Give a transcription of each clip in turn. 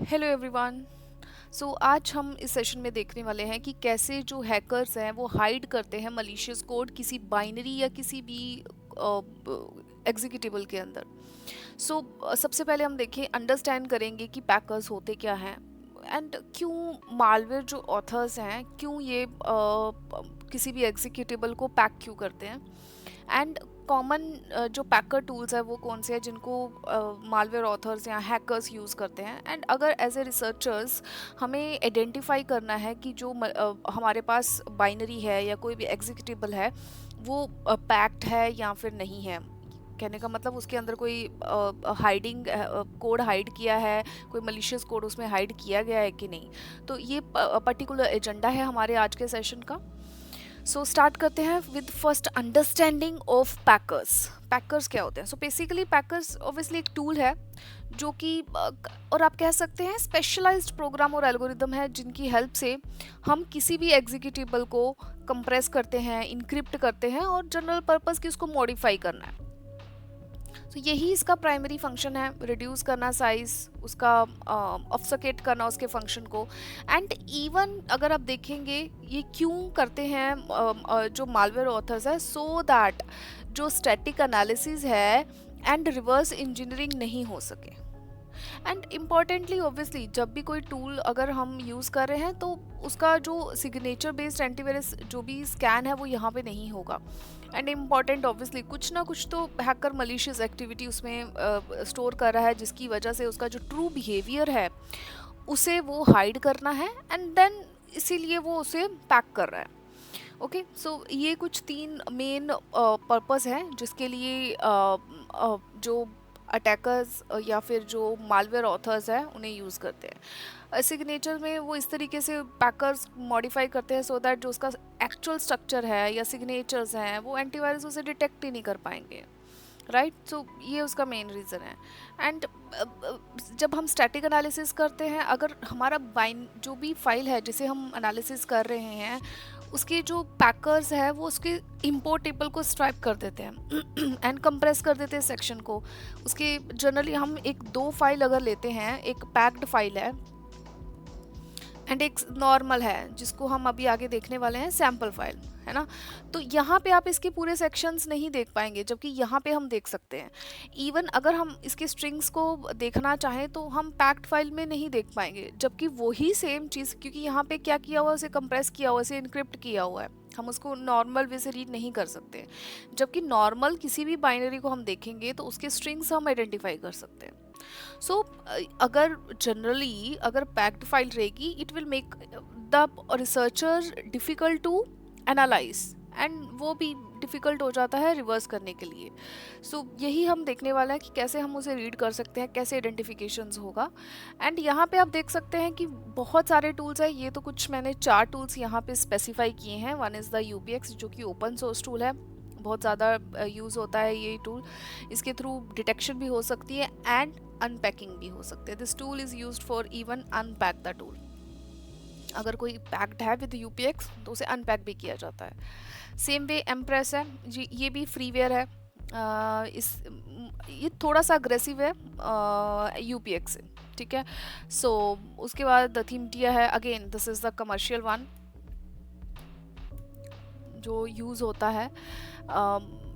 Hello everyone. आज हम इस सेशन में देखने वाले हैं कि कैसे जो हैकर्स हैं वो हाइड करते हैं मलिशियस कोड किसी बाइनरी या किसी भी एग्जीक्यूटेबल के अंदर। सबसे पहले हम देखें अंडरस्टैंड करेंगे कि पैकर्स होते क्या हैं एंड क्यों मालवेयर जो ऑथर्स हैं क्यों ये किसी भी एग्जीक्यूटेबल को पैक क्यों करते हैं एंड कॉमन जो पैकर टूल्स है वो कौन से हैं जिनको मालवेयर ऑथर्स या हैकर्स यूज़ करते हैं। एंड अगर एज ए रिसर्चर्स हमें आइडेंटिफाई करना है कि जो हमारे पास बाइनरी है या कोई भी एग्जीक्यूटेबल है वो पैक्ड है या फिर नहीं है, कहने का मतलब उसके अंदर कोई हाइडिंग कोड हाइड किया है, कोई मलिशियस कोड उसमें हाइड किया गया है कि नहीं। तो ये पर्टिकुलर एजेंडा है हमारे आज के सेशन का। स्टार्ट करते हैं with first understanding of packers. Packers क्या होते हैं? बेसिकली पैकर्स ऑब्वियसली एक टूल है जो कि और आप कह सकते हैं स्पेशलाइज्ड प्रोग्राम और एल्गोरिदम है जिनकी हेल्प से हम किसी भी एग्जीक्यूटेबल को कंप्रेस करते हैं, इनक्रिप्ट करते हैं और जनरल पर्पस की उसको मॉडिफाई करना है। यही इसका प्राइमरी फंक्शन है, रिड्यूस करना साइज, उसका ऑब्फस्केट करना उसके फंक्शन को। एंड इवन अगर आप देखेंगे ये क्यों करते हैं जो मालवेयर ऑथर्स है, सो दैट जो स्टैटिक एनालिसिस है एंड रिवर्स इंजीनियरिंग नहीं हो सके। एंड इम्पॉर्टेंटली ऑब्वियसली जब भी कोई टूल अगर हम यूज़ कर रहे हैं तो उसका जो सिग्नेचर बेस्ड एंटीवायरस जो भी स्कैन है वो यहाँ पे नहीं होगा। एंड इम्पॉर्टेंट ऑब्वियसली कुछ ना कुछ तो हैकर मलिशियस एक्टिविटी उसमें स्टोर कर रहा है जिसकी वजह से उसका जो ट्रू बिहेवियर है उसे वो हाइड करना है एंड देन इसीलिए वो उसे पैक कर रहा है। ओके ये कुछ तीन मेन पर्पस हैं जिसके लिए जो अटैकर्स या फिर जो मालवेयर ऑथर्स हैं उन्हें यूज़ करते हैं। सिग्नेचर में वो इस तरीके से पैकर्स मॉडिफाई करते हैं सो दैट जो उसका एक्चुअल स्ट्रक्चर है या सिग्नेचर्स हैं वो एंटीवायरस उसे डिटेक्ट ही नहीं कर पाएंगे, राइट। ये उसका मेन रीज़न है। एंड जब हम स्टैटिक एनालिसिस करते हैं, अगर हमारा बाइन जो भी फाइल है जिसे हम एनालिसिस कर रहे हैं उसके जो पैकर्स है वो उसके इम्पोर्ट टेबल को स्ट्राइप कर देते हैं एंड कंप्रेस कर देते हैं सेक्शन को। उसके जनरली हम एक दो फाइल अगर लेते हैं, एक पैक्ड फाइल है एंड एक नॉर्मल है जिसको हम अभी आगे देखने वाले हैं सैम्पल फाइल, है ना। तो यहाँ पे आप इसके पूरे सेक्शंस नहीं देख पाएंगे जबकि यहाँ पे हम देख सकते हैं। इवन अगर हम इसके स्ट्रिंग्स को देखना चाहें तो हम पैक्ड फाइल में नहीं देख पाएंगे, जबकि वही सेम चीज़ क्योंकि यहाँ पे क्या किया हुआ है, उसे कंप्रेस किया हुआ है, उसे इनक्रिप्ट किया हुआ है, हम उसको नॉर्मल वे से रीड नहीं कर सकते। जबकि नॉर्मल किसी भी बाइनरी को हम देखेंगे तो उसके स्ट्रिंग्स हम आइडेंटिफाई कर सकते हैं। अगर जनरली अगर पैक्ड फाइल रहेगी it will make the researcher difficult to analyse and वो भी डिफ़िकल्ट हो जाता है रिवर्स करने के लिए। यही हम देखने वाले हैं कि कैसे हम उसे रीड कर सकते हैं, कैसे आइडेंटिफिकेशंस होगा। एंड यहाँ पे आप देख सकते हैं कि बहुत सारे टूल्स हैं। ये तो कुछ मैंने 4 टूल्स यहाँ पे स्पेसिफाई किए हैं। वन इज़ द यूपीएक्स जो कि ओपन सोर्स टूल है, बहुत ज़्यादा यूज़ होता है ये टूल। इसके थ्रू डिटेक्शन भी हो सकती है एंड अनपैकिंग भी हो सकती है। This tool is used for even unpack the tool. अगर कोई पैक्ड है विद यूपीएक्स तो उसे अनपैक भी किया जाता है। सेम वे एम्प्रेस है जी, ये भी फ्रीवेयर है। ये थोड़ा सा अग्रेसिव है यूपीएक्स से, ठीक है। उसके बाद थीमटिया है, again this is the commercial one जो यूज़ होता है।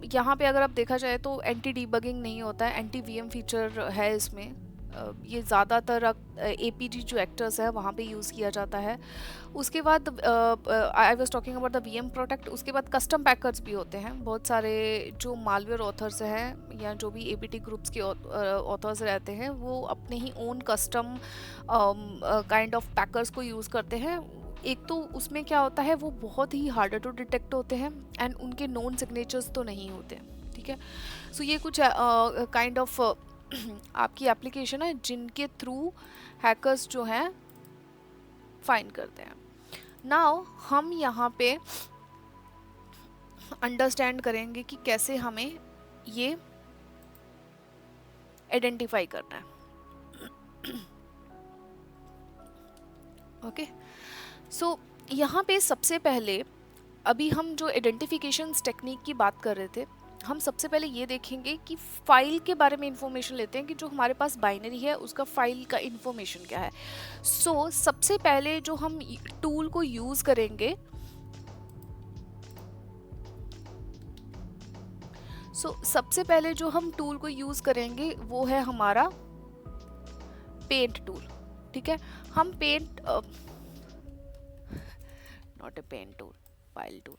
यहाँ पे अगर आप देखा जाए तो एंटी डीबगिंग नहीं होता है, एंटी वीएम फीचर है इसमें। ये ज़्यादातर एपीजी जो एक्टर्स है वहाँ पे यूज़ किया जाता है। उसके बाद I was talking about the VM protect. उसके बाद कस्टम पैकर्स भी होते हैं। बहुत सारे जो मालवेयर ऑथर्स हैं या जो भी एपीटी ग्रुप्स के ऑथर्स रहते हैं वो अपने ही own custom kind of packers को यूज़ करते हैं। एक तो उसमें क्या होता है वो बहुत ही हार्डर टू डिटेक्ट होते हैं एंड उनके नोन सिग्नेचर्स तो नहीं होते, ठीक है। ये कुछ काइंड ऑफ आपकी एप्लीकेशन है जिनके थ्रू हैकर्स जो हैं फाइंड करते हैं। नाउ हम यहाँ पे अंडरस्टैंड करेंगे कि कैसे हमें ये आइडेंटिफाई करना है। ओके यहाँ पे सबसे पहले अभी हम जो आइडेंटिफिकेशंस टेक्निक की बात कर रहे थे हम सबसे पहले ये देखेंगे कि फाइल के बारे में इंफॉर्मेशन लेते हैं कि जो हमारे पास बाइनरी है उसका फाइल का इंफॉर्मेशन क्या है। सबसे पहले जो हम टूल को यूज करेंगे, सबसे पहले जो हम टूल को यूज करेंगे वो है हमारा पेंट टूल। ठीक है, हम paint, not a paint tool, file tool.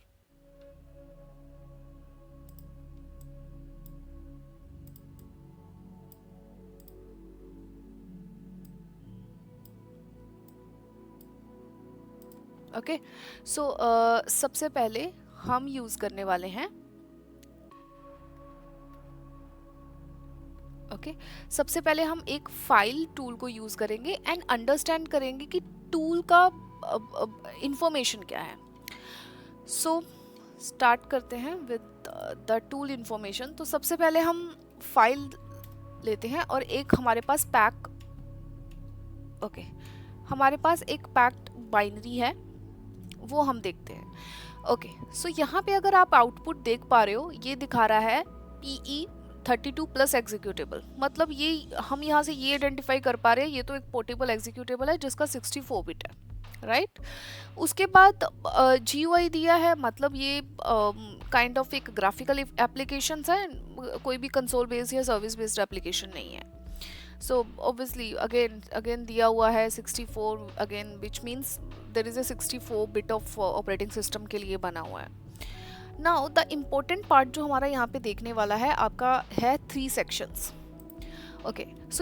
Okay, सबसे पहले हम यूज करने वाले हैं, सबसे पहले हम एक फाइल टूल को यूज करेंगे एंड अंडरस्टैंड करेंगे कि टूल का इंफॉर्मेशन क्या है। स्टार्ट करते हैं विद द टूल इंफॉर्मेशन। तो सबसे पहले हम फाइल लेते हैं और एक हमारे पास हमारे पास एक पैक्ड बाइनरी है, वो हम देखते हैं। यहाँ पे अगर आप आउटपुट देख पा रहे हो, ये दिखा रहा है PE32 प्लस एग्जीक्यूटेबल। मतलब ये हम यहाँ से ये आइडेंटिफाई कर पा रहे हैं, ये तो एक पोर्टेबल एग्जीक्यूटेबल है जिसका 64 बिट है, राइट। उसके बाद GUI दिया है, मतलब ये काइंड ऑफ एक ग्राफिकल एप्लीकेशन है, कोई भी कंसोल बेस्ड या सर्विस बेस्ड एप्लीकेशन नहीं है। ऑब्वियसली अगेन दिया हुआ है 64 again, which means there is a 64 bit of operating system के लिए बना हुआ है। नाउ द इम्पोर्टेंट पार्ट जो हमारा यहाँ पे देखने वाला है आपका है 3 सेक्शंस।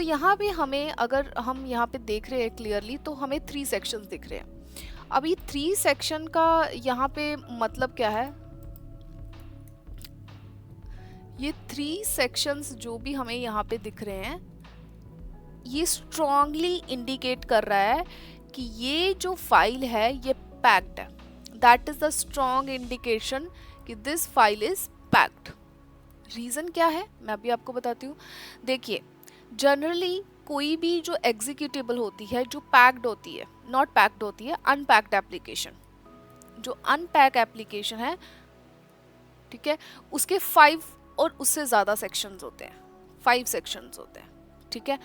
यहाँ पे हमें, अगर हम यहाँ पे देख रहे हैं क्लियरली, तो हमें 3 सेक्शंस दिख रहे हैं। अभी 3 सेक्शन का यहाँ पे मतलब क्या है, ये 3 सेक्शंस जो भी हमें यहाँ पे दिख रहे हैं, ये स्ट्रांगली इंडिकेट कर रहा है कि ये जो फाइल है ये पैक्ड है। That is the strong indication कि this file is packed. Reason क्या है मैं अभी आपको बताती हूँ। देखिए, जनरली कोई भी जो एग्जीक्यूटेबल होती है जो पैक्ड होती है, नॉट पैक्ड होती है, अनपैक्ड एप्लीकेशन, जो अनपैक एप्लीकेशन है, ठीक है, उसके 5 और उससे ज़्यादा सेक्शंस होते हैं, 5 सेक्शंस होते हैं। ठीक है,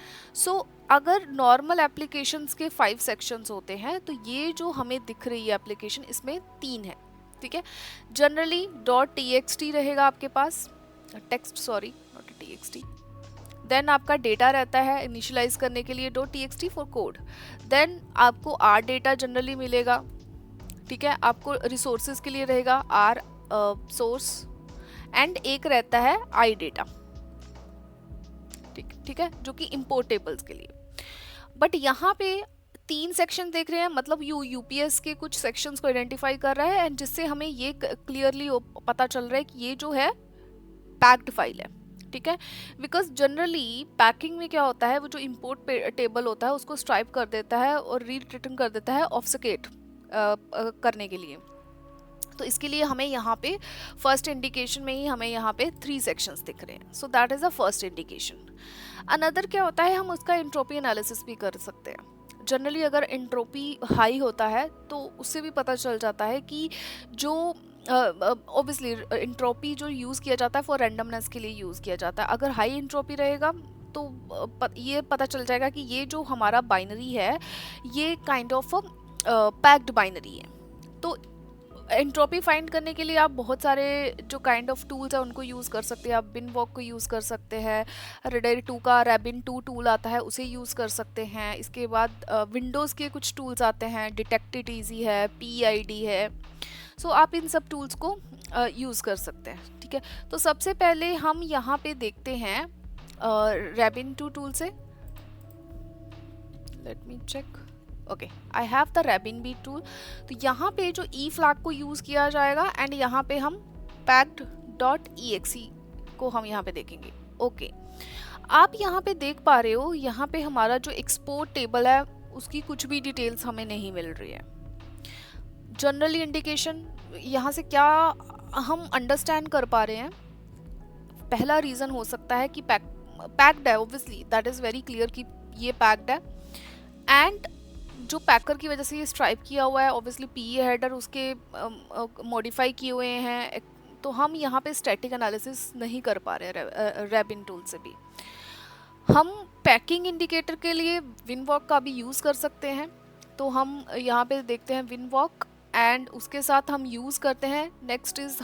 अगर नॉर्मल एप्लीकेशंस के 5 सेक्शंस होते हैं, तो ये जो हमें दिख रही है एप्लीकेशन, इसमें 3 है। ठीक है, जनरली .txt रहेगा आपके पास, text, sorry not txt। Then आपका डेटा रहता है इनिशियलाइज करने के लिए .txt फॉर कोड। देन आपको R डेटा जनरली मिलेगा। ठीक है, आपको रिसोर्सेज के लिए रहेगा R सोर्स, एंड एक रहता है I डेटा। ठीक है, जो कि इम्पोर्टेबल्स के लिए। बट यहाँ पे 3 सेक्शन देख रहे हैं, मतलब यूपीएस के कुछ सेक्शंस को आइडेंटिफाई कर रहा है, एंड जिससे हमें ये क्लियरली पता चल रहा है कि ये जो है पैक्ड फाइल है। ठीक है, बिकॉज जनरली पैकिंग में क्या होता है, वो जो इम्पोर्ट टेबल होता है उसको स्ट्राइप कर देता है और रीड रिटर्न कर देता है ऑब्फुस्केट करने के लिए। तो इसके लिए हमें यहाँ पे फर्स्ट इंडिकेशन में ही हमें यहाँ पे 3 सेक्शंस दिख रहे हैं। So that is a first indication. Another क्या होता है, हम उसका एंट्रोपी एनालिसिस भी कर सकते हैं। जनरली अगर एंट्रोपी हाई होता है तो उससे भी पता चल जाता है कि जो ऑब्वियसली एंट्रोपी जो यूज़ किया जाता है फॉर रैंडमनेस के लिए यूज़ किया जाता है। अगर हाई एंट्रोपी रहेगा तो ये पता चल जाएगा कि ये जो हमारा बाइनरी है ये काइंड ऑफ पैक्ड बाइनरी है। तो एंट्रोपी फाइंड करने के लिए आप बहुत सारे जो काइंड ऑफ टूल्स है उनको यूज़ कर सकते हैं। आप बिनवॉक को यूज़ कर सकते हैं, रेडर 2 का रैबिन 2 टूल आता है उसे यूज़ कर सकते हैं। इसके बाद विंडोज़ के कुछ टूल्स आते हैं, डिटेक्ट इजी है, PID है। आप इन सब टूल्स को यूज़ कर सकते हैं। ठीक है, तो सबसे पहले हम यहाँ पे देखते हैं रैबिन 2 टूल से। Let me check. Okay, I have the rabin tool. तो यहाँ पे जो ई फ्लैग को यूज़ किया जाएगा, एंड यहाँ पे हम packed.exe को हम यहाँ पे देखेंगे। ओके, आप यहाँ पे देख पा रहे हो, यहाँ पे हमारा जो एक्सपोर्ट टेबल है उसकी कुछ भी डिटेल्स हमें नहीं मिल रही है। जनरली इंडिकेशन यहाँ से क्या हम अंडरस्टैंड कर पा रहे हैं, पहला रीज़न हो सकता है कि पैक्ड है, obviously that is very clear कि ये पैक्ड है। एंड जो पैकर की वजह से ये स्ट्राइप किया हुआ है, ऑब्वियसली PE हेडर उसके मॉडिफाई किए हुए हैं, तो हम यहाँ पे स्टैटिक एनालिसिस नहीं कर पा रहे रैबिन टूल से भी। हम पैकिंग इंडिकेटर के लिए विनवॉक का भी यूज़ कर सकते हैं। तो हम यहाँ पे देखते हैं विनवॉक, एंड उसके साथ हम यूज़ करते हैं next is -e।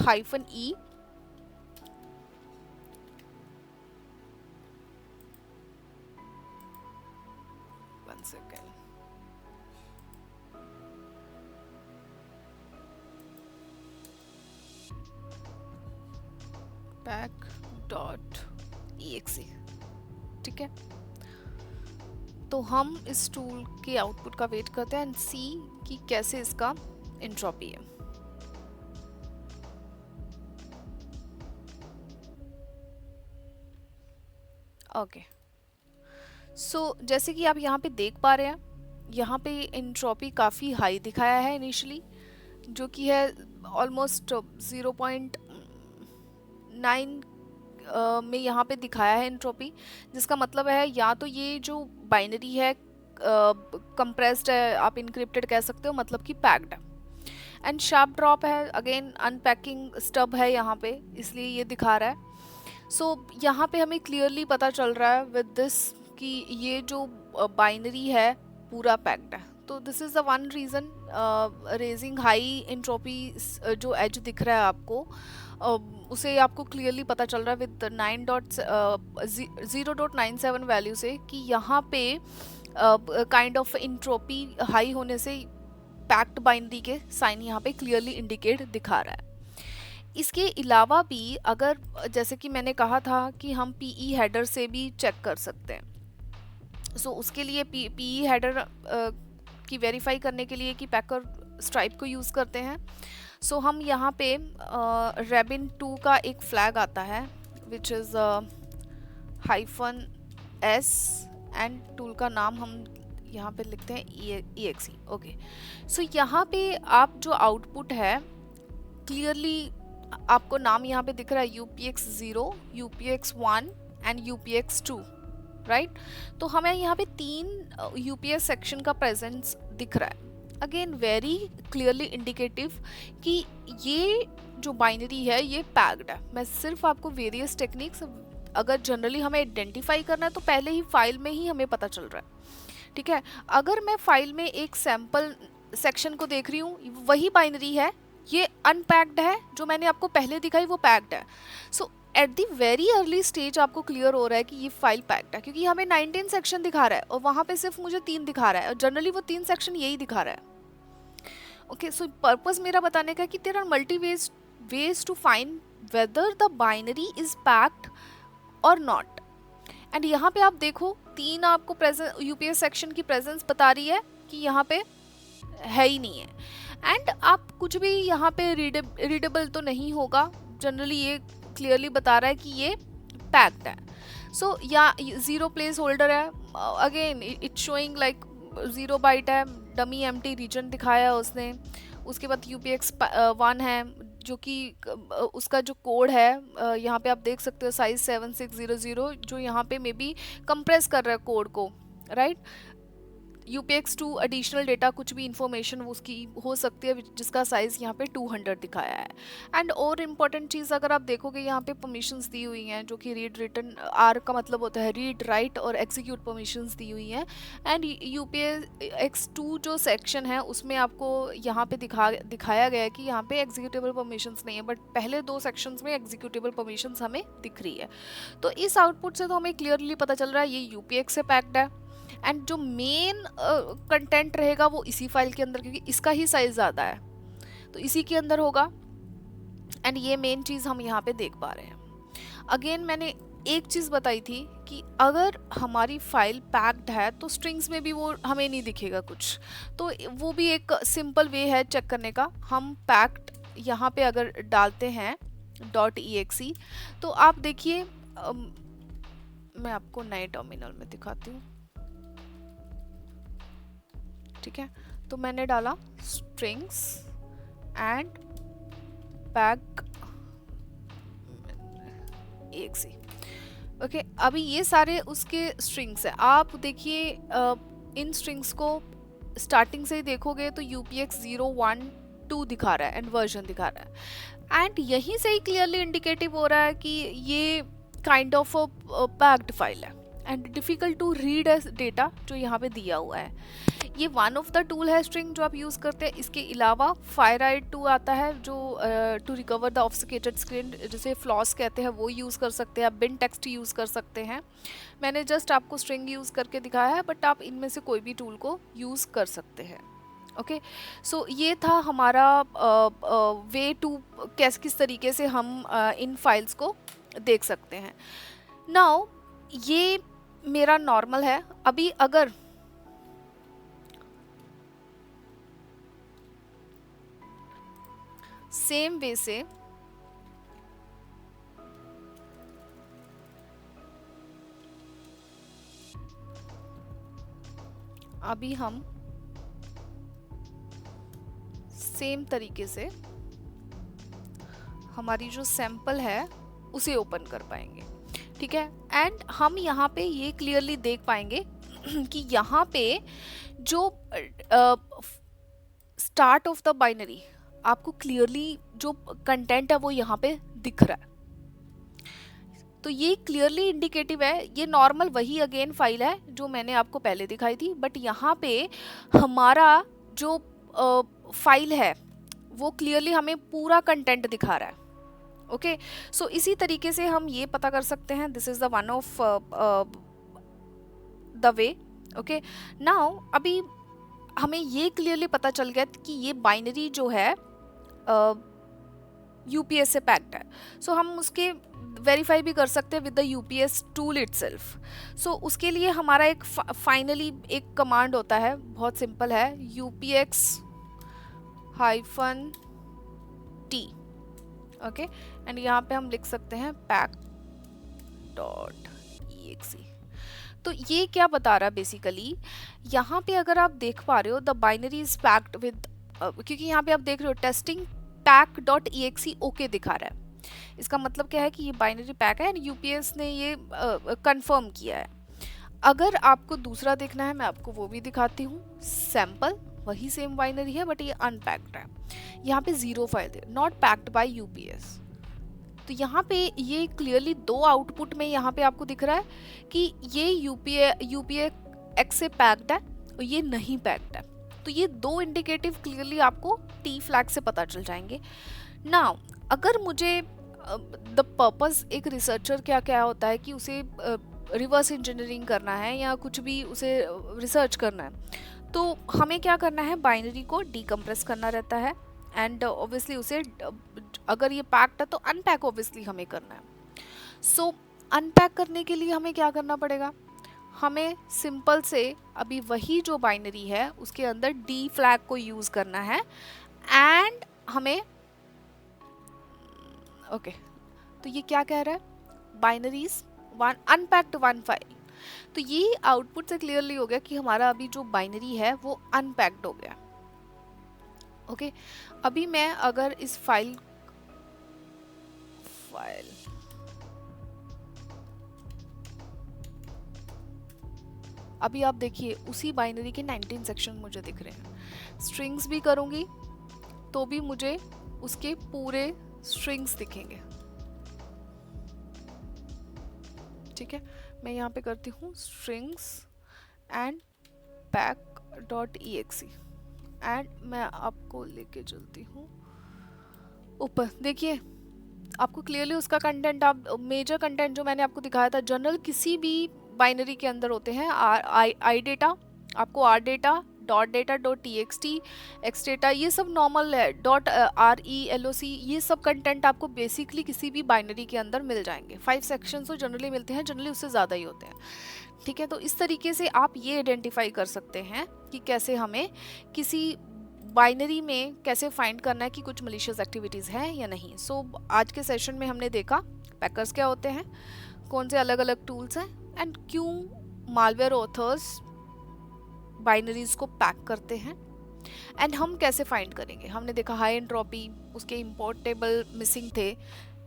One second, pack.exe, ठीक है। तो हम इस टूल के आउटपुट का वेट करते हैं एंड सी कि कैसे इसका एंट्रोपी है। ओके, सो जैसे कि आप यहाँ पे देख पा रहे हैं, यहाँ पे एंट्रोपी काफ़ी हाई दिखाया है इनिशियली, जो कि है ऑलमोस्ट 0.9 में यहाँ पे दिखाया है एंट्रोपी, जिसका मतलब है या तो ये जो बाइनरी है कंप्रेस्ड है, आप इनक्रिप्टेड कह सकते हो, मतलब कि पैक्ड है। एंड शार्प ड्रॉप है, अगेन अनपैकिंग स्टब है यहाँ पे, इसलिए ये दिखा रहा है। सो यहाँ पे हमें क्लियरली पता चल रहा है विद दिस कि ये जो बाइनरी है पूरा पैक्ड है। तो this is the one reason raising high entropy, जो एज दिख रहा है आपको उसे आपको क्लियरली पता चल रहा है विद 0.97 वैल्यू से कि यहाँ पे काइंड ऑफ एंट्रोपी हाई होने से पैक्ड बाइनरी के साइन यहाँ पे क्लियरली इंडिकेट दिखा रहा है। इसके अलावा भी अगर जैसे कि मैंने कहा था कि हम पीई हेडर से भी चेक कर सकते हैं। सो उसके लिए पीई हेडर की वेरीफाई करने के लिए कि पैकर स्ट्राइप को यूज़ करते हैं। सो हम यहाँ पे रैबिन 2 का एक फ्लैग आता है which is -s and tool का नाम हम यहाँ पे लिखते हैं exe। ओके, सो यहाँ पे आप जो आउटपुट है क्लियरली आपको नाम यहाँ पे दिख रहा है UPX0, UPX1 and UPX2, right. तो हमें यहाँ पे 3 UPS सेक्शन का प्रेजेंस दिख रहा है, अगेन वेरी क्लियरली इंडिकेटिव कि ये जो बाइनरी है ये पैक्ड है। मैं सिर्फ आपको वेरियस टेक्निक्स, अगर जनरली हमें आइडेंटिफाई करना है तो पहले ही फाइल में ही हमें पता चल रहा है, ठीक है। अगर मैं फाइल में एक सैम्पल सेक्शन को देख रही हूँ, वही बाइनरी है, ये अनपैक्ड है, जो मैंने आपको पहले दिखाई वो पैक्ड है। So at the very early stage आपको क्लियर हो रहा है कि ये फाइल पैक्ड है, क्योंकि हमें 19 सेक्शन दिखा रहा है और वहाँ पे सिर्फ मुझे 3 दिखा रहा है, और जनरली वो 3 सेक्शन यही दिखा रहा है। ओके, सो पर्पस मेरा बताने का कि there are multi ways to find whether the binary is packed or not। And यहाँ पे आप देखो 3 आपको प्रेजेंस यूपीएस सेक्शन की प्रेजेंस बता रही है कि यहाँ पे है ही नहीं है, एंड आप कुछ भी यहाँ पे रीडेबल तो नहीं होगा, जनरली ये क्लियरली बता रहा है कि ये पैक्ड है। सो या 0 प्लेस होल्डर है, again it showing like 0 byte है, डमी एम्प्टी रीजन दिखाया है उसने। उसके बाद UPX1 है जो कि उसका जो कोड है यहाँ पे आप देख सकते हो साइज 7600, जो यहाँ पे मे बी कंप्रेस कर रहा है कोड को, राइट। UPX2 एडिशनल डेटा कुछ भी इंफॉर्मेशन उसकी हो सकती है जिसका साइज़ यहाँ पे 200 दिखाया है। एंड और इम्पॉर्टेंट चीज़ अगर आप देखोगे यहाँ पे परमिशंस दी हुई हैं, जो कि रीड रिटन, आर का मतलब होता है रीड राइट और एग्जीक्यूट परमिशंस दी हुई हैं। एंड UPX2 जो सेक्शन है उसमें आपको यहाँ पे दिखाया गया है कि यहाँ पे एग्जीक्यूटेबल परमिशंस नहीं है, बट पहले 2 सेक्शंस में एग्जीक्यूटेबल परमिशंस हमें दिख रही है। तो इस आउटपुट से तो हमें क्लियरली पता चल रहा है ये UPX से पैक्ड है, एंड जो मेन कंटेंट रहेगा वो इसी फाइल के अंदर, क्योंकि इसका ही साइज ज़्यादा है तो इसी के अंदर होगा। एंड ये मेन चीज़ हम यहाँ पे देख पा रहे हैं। अगेन मैंने एक चीज़ बताई थी कि अगर हमारी फाइल पैक्ड है तो स्ट्रिंग्स में भी वो हमें नहीं दिखेगा कुछ, तो वो भी एक सिंपल वे है चेक करने का। हम पैक्ड यहाँ पे अगर डालते हैं .exe तो आप देखिए, मैं आपको नए टर्मिनल में दिखाती हूँ, ठीक है। तो मैंने डाला strings and pack exe। Okay, अभी ये सारे उसके स्ट्रिंग्स हैं। आप देखिए इन स्ट्रिंग्स को स्टार्टिंग से ही देखोगे तो UPX 0, 1, 2 दिखा रहा है एंड वर्जन दिखा रहा है, एंड यहीं से ही क्लियरली इंडिकेटिव हो रहा है कि ये kind of a packed file है and difficult to read as data जो यहाँ पे दिया हुआ है। ये वन ऑफ द टूल है स्ट्रिंग जो आप यूज़ करते हैं। इसके अलावा फायराइट 2 आता है जो टू रिकवर द ऑब्फस्केटेड स्क्रीन, जिसे फ्लॉस कहते हैं, वो यूज़ कर सकते हैं। आप बिन टेक्स्ट यूज़ कर सकते हैं। मैंने जस्ट आपको स्ट्रिंग यूज़ करके दिखाया है, बट आप इनमें से कोई भी टूल को यूज़ कर सकते हैं। ओके, सो ये था हमारा वे टू किस तरीके से हम इन फाइल्स को देख सकते हैं। नाउ ये मेरा नॉर्मल है। अभी अगर सेम वे से अभी हम सेम तरीके से हमारी जो सैंपल है उसे ओपन कर पाएंगे, ठीक है। एंड हम यहाँ पे ये क्लियरली देख पाएंगे कि यहाँ पे जो स्टार्ट ऑफ द बाइनरी आपको क्लियरली जो कंटेंट है वो यहाँ पे दिख रहा है। तो ये क्लियरली इंडिकेटिव है। ये नॉर्मल वही अगेन फाइल है जो मैंने आपको पहले दिखाई थी, बट यहाँ पे हमारा जो फाइल है वो क्लियरली हमें पूरा कंटेंट दिखा रहा है। ओके, सो इसी तरीके से हम ये पता कर सकते हैं। This is the one of the way. Okay, now अभी हमें ये क्लियरली पता चल गया कि ये बाइनरी जो है यूपीएस से पैक्ड है। सो हम उसके वेरीफाई भी कर सकते हैं with the UPS tool itself. So उसके लिए हमारा एक फाइनली एक कमांड होता है, बहुत सिंपल है, यूपीएक्स -t। ओके, एंड यहाँ पे हम लिख सकते हैं pack.exe। तो ये क्या बता रहा है बेसिकली, यहाँ पे अगर आप देख पा रहे हो the binary is packed with, क्योंकि यहाँ पे आप देख रहे हो टेस्टिंग pack.exe ओके दिखा रहा है। इसका मतलब क्या है कि ये बाइनरी पैक है एंड यूपीएस ने ये कंफर्म किया है। अगर आपको दूसरा देखना है मैं आपको वो भी दिखाती हूँ। सैंपल वही सेम बाइनरी है बट ये अनपैक्ड है। यहाँ पे 0 फाइल है, नॉट पैक्ड बाय यूपीएस। तो यहाँ पे ये क्लियरली 2 आउटपुट में यहाँ पे आपको दिख रहा है कि ये यूपीएक्स से पैक्ड है और ये नहीं पैक्ड है। तो ये 2 इंडिकेटिव क्लियरली आपको टी फ्लैग से पता चल जाएंगे। नाउ अगर मुझे द पर्पस, एक रिसर्चर क्या क्या होता है कि उसे रिवर्स इंजीनियरिंग करना है या कुछ भी उसे रिसर्च करना है, तो हमें क्या करना है, बाइनरी को डीकम्प्रेस करना रहता है एंड ऑब्वियसली उसे, अगर ये पैक्ड है तो अनपैक ऑब्वियसली हमें करना है। सो अनपैक करने के लिए हमें क्या करना पड़ेगा, हमें सिंपल से अभी वही जो बाइनरी है उसके अंदर डी फ्लैग को यूज करना है एंड हमें ओके तो ये क्या कह रहा है, बाइनरीज वन अनपैक्ड 1 फाइल। तो ये आउटपुट से क्लियरली हो गया कि हमारा अभी जो बाइनरी है वो अनपैक्ड हो गया। ओके, अभी मैं अगर इस फाइल अभी आप देखिए उसी बाइनरी के 19 सेक्शन मुझे दिख रहे हैं। स्ट्रिंग्स भी करूंगी तो भी मुझे उसके पूरे स्ट्रिंग्स दिखेंगे। ठीक है, मैं यहाँ पे करती हूँ स्ट्रिंग्स एंड pack.exe एंड मैं आपको लेके चलती हूँ ऊपर। देखिए आपको क्लियरली उसका कंटेंट, आप मेजर कंटेंट जो मैंने आपको दिखाया था जनरल किसी भी बाइनरी के अंदर होते हैं, आई डेटा, आपको R data, dot data, dot T X data, ये सब नॉर्मल है, डॉट RELOC, ये सब कंटेंट आपको बेसिकली किसी भी बाइनरी के अंदर मिल जाएंगे। 5 सेक्शंस तो जनरली मिलते हैं, जनरली उससे ज़्यादा ही होते हैं। ठीक है, तो इस तरीके से आप ये आइडेंटिफाई कर सकते हैं कि कैसे हमें किसी बाइनरी में कैसे फाइंड करना है कि कुछ मलिशियस एक्टिविटीज़ हैं या नहीं। सो आज के सेशन में हमने देखा पैकर्स क्या होते हैं, कौन से अलग अलग टूल्स हैं एंड क्यों मालवेयर ऑथर्स बाइनरीज को पैक करते हैं एंड हम कैसे फाइंड करेंगे। हमने देखा हाई एंट्रोपी, उसके इम्पोर्टेबल मिसिंग थे,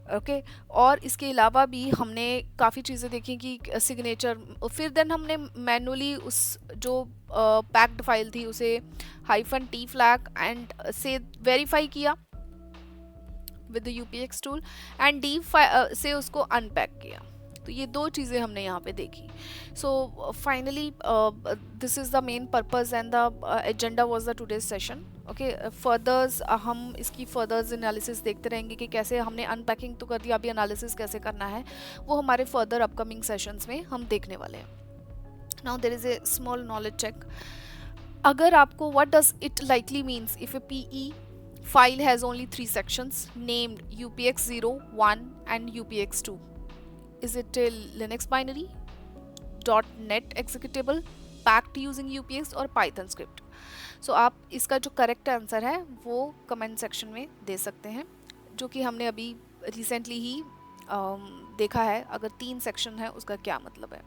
ओके। और इसके अलावा भी हमने काफ़ी चीज़ें देखी कि सिग्नेचर, फिर देन हमने मैनुअली उस जो पैक्ड फाइल थी उसे हाइफन टी फ्लैग एंड से वेरीफाई किया with the UPX tool, and D से उसको अनपैक किया। तो ये दो चीज़ें हमने यहाँ पे देखी। So finally this is the main purpose and the agenda was the today's session. Okay, furthers हम इसकी फर्दर्स एनालिसिस देखते रहेंगे कि कैसे हमने अनपैकिंग तो कर दिया, अभी एनालिसिस कैसे करना है वो हमारे फर्दर अपकमिंग सेशंस में हम देखने वाले हैं। Now there is a small knowledge check. अगर आपको what does it likely means if a PE file has only three sections named UPX0, 1 and UPX2. Is it a Linux binary, .NET executable, packed using UPX और Python script? So आप इसका जो correct answer है वो comment section में दे सकते हैं, जो कि हमने अभी रिसेंटली ही देखा है। अगर 3 सेक्शन है उसका क्या मतलब है।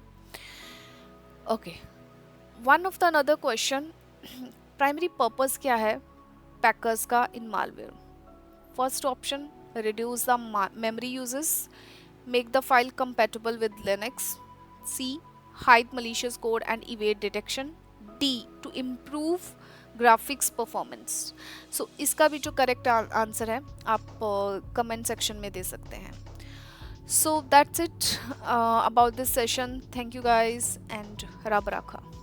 Okay, one of the another question, primary purpose क्या है पैकर्स का in malware? First option, reduce the memory uses, make the file compatible with Linux. C, hide malicious code and evade detection. D, to improve graphics performance. So इसका भी जो correct answer है आप comment section में दे सकते हैं। So that's it about this session. Thank you guys and Rab Rakha.